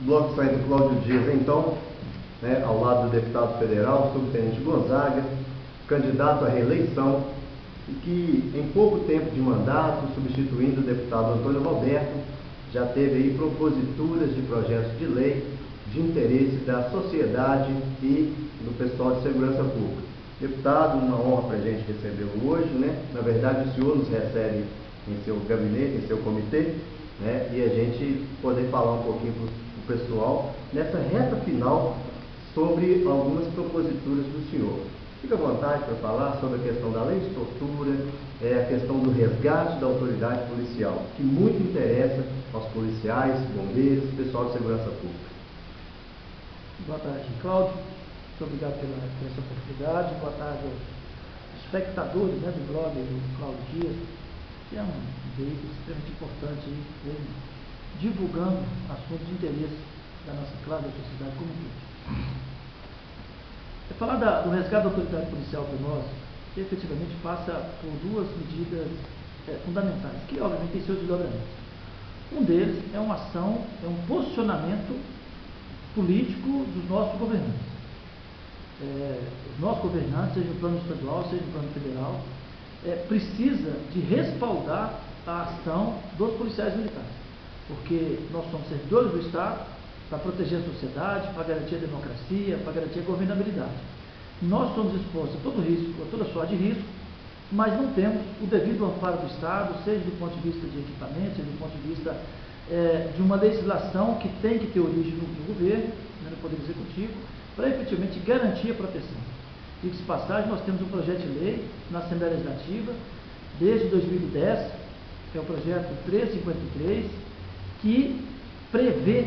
Bloco saindo Cláudio Dias, então, né, ao lado do deputado federal, subtenente Gonzaga, candidato à reeleição, e que em pouco tempo de mandato, substituindo o deputado Antônio Roberto, já teve aí proposituras de projetos de lei de interesse da sociedade e do pessoal de segurança pública. Deputado, uma honra para a gente recebê-lo hoje, né? Na verdade, o senhor nos recebe em seu gabinete, em seu comitê, né? E a gente poder falar um pouquinho para o pessoal nessa reta final sobre algumas proposituras do senhor. Fique à vontade para falar sobre a questão da lei de tortura, a questão do resgate da autoridade policial, que muito interessa aos policiais, bombeiros, pessoal de segurança pública. Boa tarde, Cláudio. Muito obrigado pela essa oportunidade. Boa tarde aos espectadores, né, do blog do Cláudio Dias, que é um veículo extremamente importante, divulgando assuntos de interesse da nossa classe, da sociedade como um todo. Falar do resgate da autoridade policial para nós, efetivamente passa por duas medidas fundamentais, que obviamente têm seus desdobramentos. Um deles é uma ação, é um posicionamento político dos nossos governantes. Os nossos governantes, seja no plano estadual, seja no plano federal, precisa de respaldar a ação dos policiais militares, porque nós somos servidores do Estado, para proteger a sociedade, para garantir a democracia, para garantir a governabilidade. Nós somos expostos a todo risco, a toda sorte de risco, mas não temos o devido amparo do Estado, seja do ponto de vista de equipamento, seja do ponto de vista de uma legislação que tem que ter origem no governo, no Poder Executivo, para efetivamente garantir a proteção. Diga-se de passagem, nós temos um projeto de lei na Assembleia Legislativa, desde 2010, que é o projeto 353, que prevê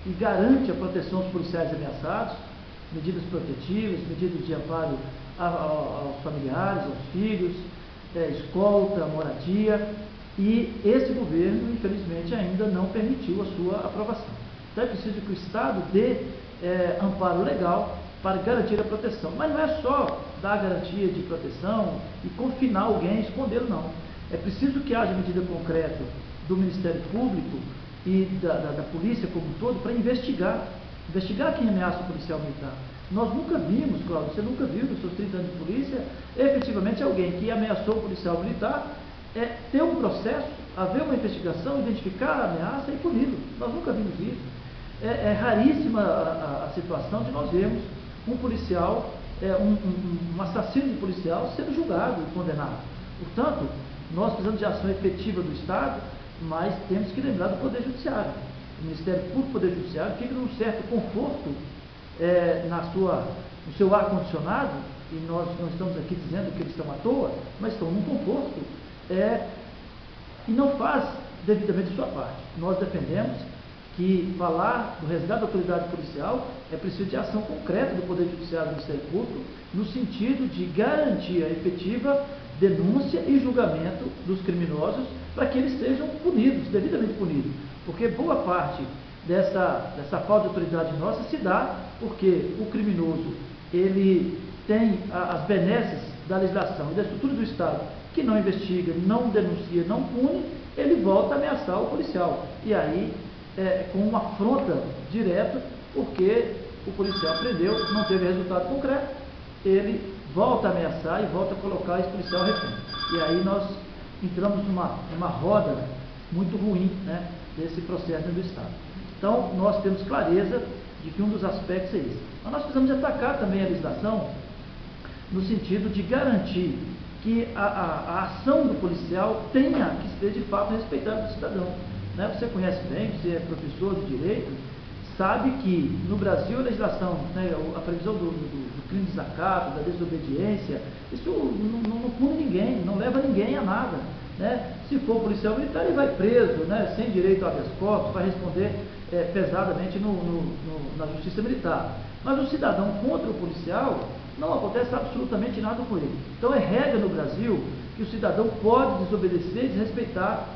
e garante a proteção aos policiais ameaçados, medidas protetivas, medidas de amparo aos familiares, aos filhos, escolta, moradia, e esse governo, infelizmente, ainda não permitiu a sua aprovação. Então é preciso que o Estado dê amparo legal para garantir a proteção. Mas não é só dar garantia de proteção e confinar alguém, escondê-lo, não. É preciso que haja medida concreta do Ministério Público e da polícia como um todo para investigar quem ameaça o policial militar. Nós nunca vimos, Cláudio, você nunca viu nos seus 30 anos de polícia, efetivamente alguém que ameaçou o policial militar ter um processo, haver uma investigação, identificar a ameaça e puni-lo. Nós nunca vimos isso. É raríssima a situação de nós vermos um policial, um assassino de policial sendo julgado e condenado. Portanto, nós precisamos de ação efetiva do Estado, mas temos que lembrar do Poder Judiciário. O Ministério Público e o Poder Judiciário fica num certo conforto no seu ar-condicionado, e nós não estamos aqui dizendo que eles estão à toa, mas estão num conforto, e não faz devidamente a sua parte. Nós defendemos que falar do resgate da autoridade policial é preciso de ação concreta do Poder Judiciário e do Ministério Público, no sentido de garantir a efetiva denúncia e julgamento dos criminosos para que eles sejam punidos, devidamente punidos. Porque boa parte dessa falta de autoridade nossa se dá porque o criminoso, ele tem as benesses da legislação e da estrutura do Estado que não investiga, não denuncia, não pune, ele volta a ameaçar o policial. E aí, com uma afronta direta, porque o policial prendeu, não teve resultado concreto, ele volta a ameaçar e volta a colocar esse policial refém. E aí nós entramos numa roda muito ruim, né, desse processo do Estado. Então, nós temos clareza de que um dos aspectos é esse. Mas nós precisamos atacar também a legislação no sentido de garantir que a ação do policial tenha que ser, de fato, respeitada do cidadão. Né? Você conhece bem, você é professor de direito, sabe que no Brasil a legislação, né, a previsão do crime de desacato, da desobediência, isso não pune ninguém, não leva ninguém a nada. Né? Se for policial militar, ele vai preso, né, sem direito a habeas corpus, vai responder pesadamente na justiça militar. Mas o cidadão contra o policial, não acontece absolutamente nada com ele. Então é regra no Brasil que o cidadão pode desobedecer e desrespeitar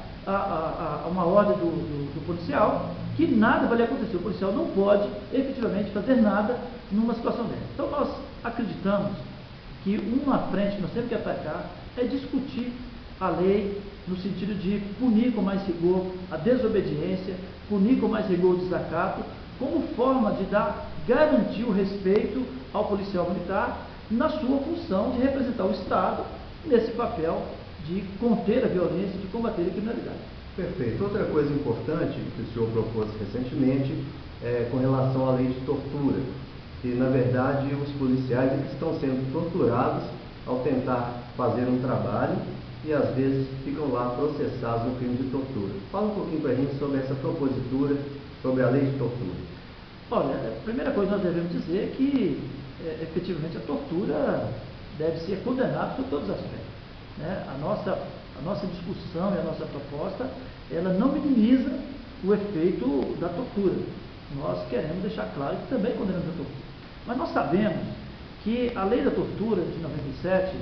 uma ordem do policial, que nada vai lhe acontecer. O policial não pode efetivamente fazer nada numa situação dessa. Então nós acreditamos que uma frente que nós temos que atacar é discutir a lei no sentido de punir com mais rigor a desobediência, punir com mais rigor o desacato, como forma de garantir o respeito ao policial militar na sua função de representar o Estado nesse papel de conter a violência, de combater a criminalidade. Perfeito. Outra coisa importante que o senhor propôs recentemente é com relação à lei de tortura, que na verdade os policiais é que estão sendo torturados ao tentar fazer um trabalho e às vezes ficam lá processados no crime de tortura. Fala um pouquinho para a gente sobre essa propositura, sobre a lei de tortura. Olha, a primeira coisa que nós devemos dizer é que efetivamente a tortura deve ser condenada por todos os aspectos, né? A nossa discussão e a nossa proposta, ela não minimiza o efeito da tortura. Nós queremos deixar claro que também condenamos a tortura. Mas nós sabemos que a lei da tortura de 97,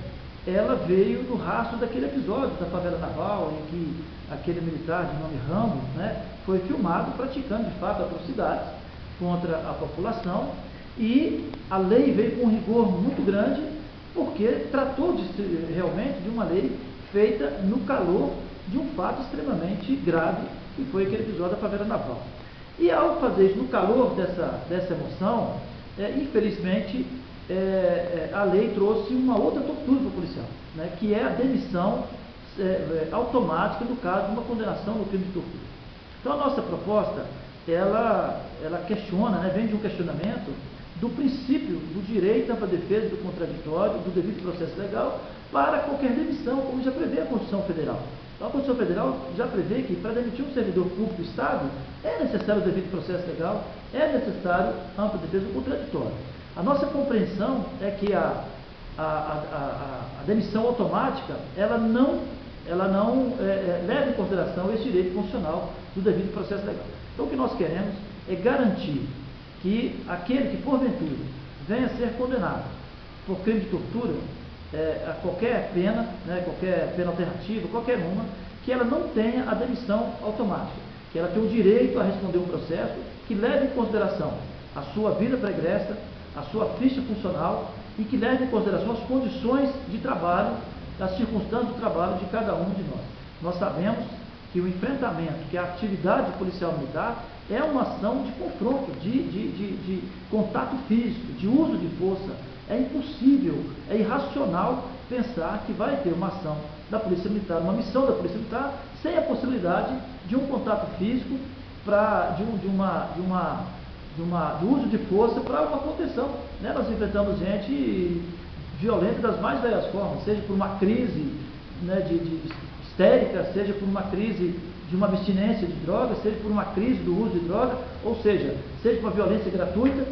ela veio no rastro daquele episódio da favela naval, em que aquele militar de nome Rambo, né, foi filmado praticando de fato atrocidades contra a população, e a lei veio com um rigor muito grande, porque tratou realmente de uma lei feita no calor de um fato extremamente grave, que foi aquele episódio da favela naval. E ao fazer isso no calor dessa emoção, infelizmente, a lei trouxe uma outra tortura para o policial, né, que é a demissão automática no caso de uma condenação no crime de tortura. Então a nossa proposta, ela questiona, né, vem de um questionamento do princípio do direito à defesa do contraditório, do devido processo legal, para qualquer demissão, como já prevê a Constituição Federal. Então, a Constituição Federal já prevê que para demitir um servidor público do Estado é necessário o devido processo legal, é necessário a ampla defesa do contraditório. A nossa compreensão é que a demissão automática, ela não leva em consideração esse direito constitucional do devido processo legal. Então, o que nós queremos é garantir que aquele que, porventura, venha a ser condenado por crime de tortura, a qualquer pena, né, qualquer pena alternativa, qualquer uma, que ela não tenha a demissão automática, que ela tenha o direito a responder um processo que leve em consideração a sua vida pregressa, a sua ficha funcional e que leve em consideração as condições de trabalho, as circunstâncias de trabalho de cada um de nós. Nós sabemos que o enfrentamento, que a atividade policial militar é uma ação de confronto, de contato físico, de uso de força. É impossível, é irracional pensar que vai ter uma ação da Polícia Militar, uma missão da Polícia Militar, sem a possibilidade de um contato físico, do uso de força para uma contenção, né? Nós enfrentamos gente violenta das mais variadas formas, seja por uma crise, né, de histérica, seja por uma crise de uma abstinência de drogas, seja por uma crise do uso de droga, ou seja por uma violência gratuita,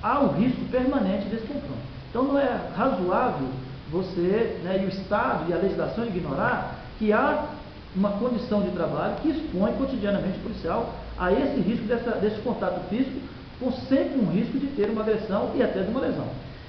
há o risco permanente desse confronto. Então não é razoável você, né, e o Estado e a legislação ignorar que há uma condição de trabalho que expõe cotidianamente o policial a esse risco desse contato físico, com sempre um risco de ter uma agressão e até de uma lesão.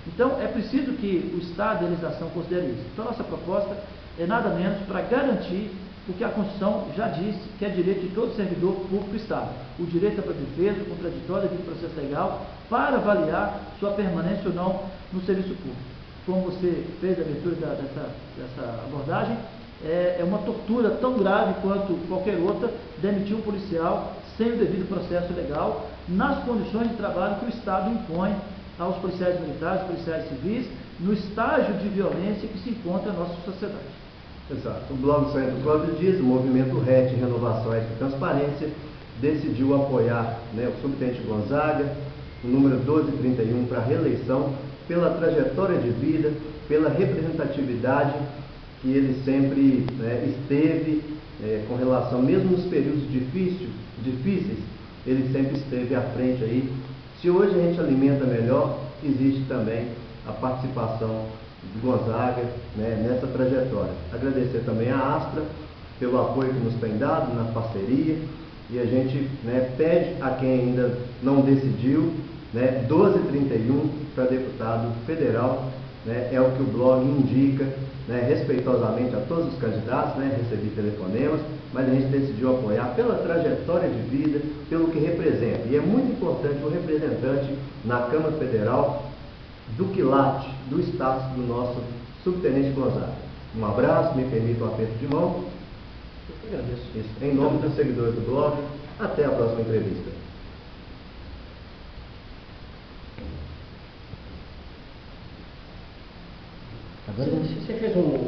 Então é preciso que o Estado e a legislação considerem isso. Então nossa proposta é nada menos para garantir o que a Constituição já disse, que é direito de todo servidor público do Estado, o direito à contraditório, contraditório devido ao processo legal, para avaliar sua permanência ou não no serviço público. Como você fez a abertura dessa abordagem, é uma tortura tão grave quanto qualquer outra demitir um policial sem o devido processo legal, nas condições de trabalho que o Estado impõe aos policiais militares, policiais civis, no estágio de violência que se encontra a nossa sociedade. Exato. O Blog Sargento Cláudio Dias, o movimento RET, Renovação, Ética e Transparência, decidiu apoiar, né, o subtenente Gonzaga, o número 1231, para a reeleição, pela trajetória de vida, pela representatividade que ele sempre, né, esteve com relação, mesmo nos períodos difíceis, ele sempre esteve à frente aí. Se hoje a gente alimenta melhor, existe também a participação de Gonzaga, né, nessa trajetória. Agradecer também a Astra pelo apoio que nos tem dado na parceria, e a gente, né, pede a quem ainda não decidiu, né, 1231 para deputado federal, né, é o que o blog indica, né, respeitosamente a todos os candidatos, né, recebi telefonemas, mas a gente decidiu apoiar pela trajetória de vida, pelo que representa. E é muito importante o representante na Câmara Federal do quilate, do status do nosso subtenente Gonzaga. Um abraço, me permita um aperto de mão. Eu que agradeço. Isso. Em nome dos seguidores do blog, até a próxima entrevista. Agora você fez um